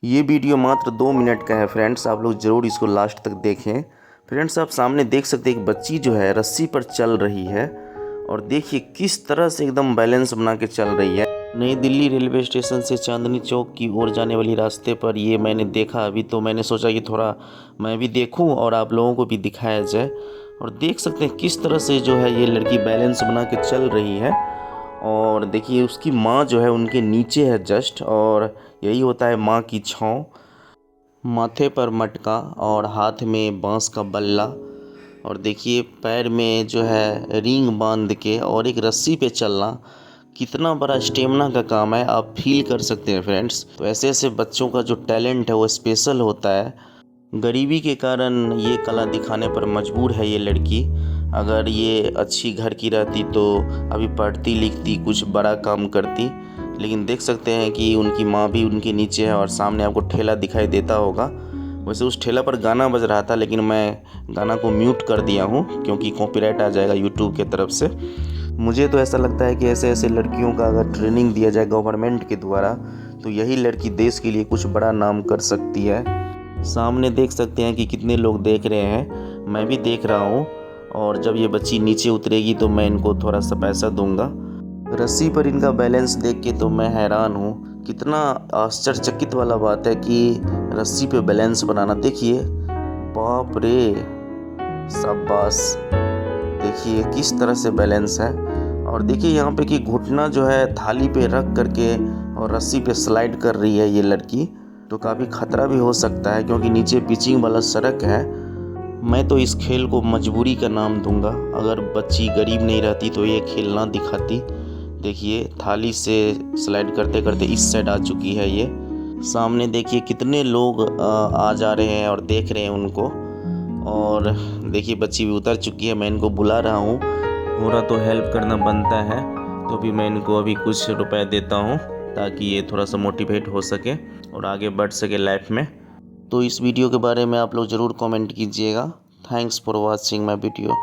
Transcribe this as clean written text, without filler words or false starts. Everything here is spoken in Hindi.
ये वीडियो मात्र 2 मिनट का है फ्रेंड्स, आप लोग ज़रूर इसको लास्ट तक देखें। फ्रेंड्स, आप सामने देख सकते हैं एक बच्ची जो है रस्सी पर चल रही है और देखिए किस तरह से एकदम बैलेंस बना के चल रही है। नई दिल्ली रेलवे स्टेशन से चांदनी चौक की ओर जाने वाली रास्ते पर ये मैंने देखा अभी, तो मैंने सोचा कि थोड़ा मैं भी देखूं और आप लोगों को भी दिखाया जाए। और देख सकते हैं किस तरह से जो है ये लड़की बैलेंस बना के चल रही है। और देखिए उसकी माँ जो है उनके नीचे है जस्ट, और यही होता है माँ की छाँव। माथे पर मटका और हाथ में बांस का बल्ला, और देखिए पैर में जो है रिंग बांध के और एक रस्सी पे चलना, कितना बड़ा स्टेमिना का काम है, आप फील कर सकते हैं फ्रेंड्स। तो ऐसे ऐसे बच्चों का जो टैलेंट है वो स्पेशल होता है। गरीबी के कारण ये कला दिखाने पर मजबूर है ये लड़की। अगर ये अच्छी घर की रहती तो अभी पढ़ती लिखती कुछ बड़ा काम करती। लेकिन देख सकते हैं कि उनकी माँ भी उनके नीचे है और सामने आपको ठेला दिखाई देता होगा। वैसे उस ठेला पर गाना बज रहा था, लेकिन मैं गाना को म्यूट कर दिया हूँ क्योंकि कॉपीराइट आ जाएगा यूट्यूब की तरफ से। मुझे तो ऐसा लगता है कि ऐसे ऐसे लड़कियों का अगर ट्रेनिंग दिया जाए गवर्नमेंट के द्वारा तो यही लड़की देश के लिए कुछ बड़ा नाम कर सकती है। सामने देख सकते हैं कि कितने लोग देख रहे हैं, मैं भी देख रहा हूँ। और जब ये बच्ची नीचे उतरेगी तो मैं इनको थोड़ा सा पैसा दूंगा। रस्सी पर इनका बैलेंस देख के तो मैं हैरान हूँ। कितना आश्चर्यचकित वाला बात है कि रस्सी पे बैलेंस बनाना। देखिए, बाप रे, शाबाश। देखिए किस तरह से बैलेंस है। और देखिए यहाँ पे कि घुटना जो है थाली पे रख करके और रस्सी पे स्लाइड कर रही है ये लड़की। तो काफ़ी खतरा भी हो सकता है क्योंकि नीचे पिचिंग वाला सड़क है। मैं तो इस खेल को मजबूरी का नाम दूंगा। अगर बच्ची गरीब नहीं रहती तो ये खेल ना दिखाती। देखिए थाली से स्लाइड करते करते इस साइड आ चुकी है ये। सामने देखिए कितने लोग आ जा रहे हैं और देख रहे हैं उनको। और देखिए बच्ची भी उतर चुकी है, मैं इनको बुला रहा हूँ। थोड़ा तो हेल्प करना बनता है, तो भी मैं इनको अभी कुछ रुपए देता हूँ ताकि ये थोड़ा सा मोटिवेट हो सके और आगे बढ़ सके लाइफ में। तो इस वीडियो के बारे में आप लोग ज़रूर कमेंट कीजिएगा। Thanks for watching my video.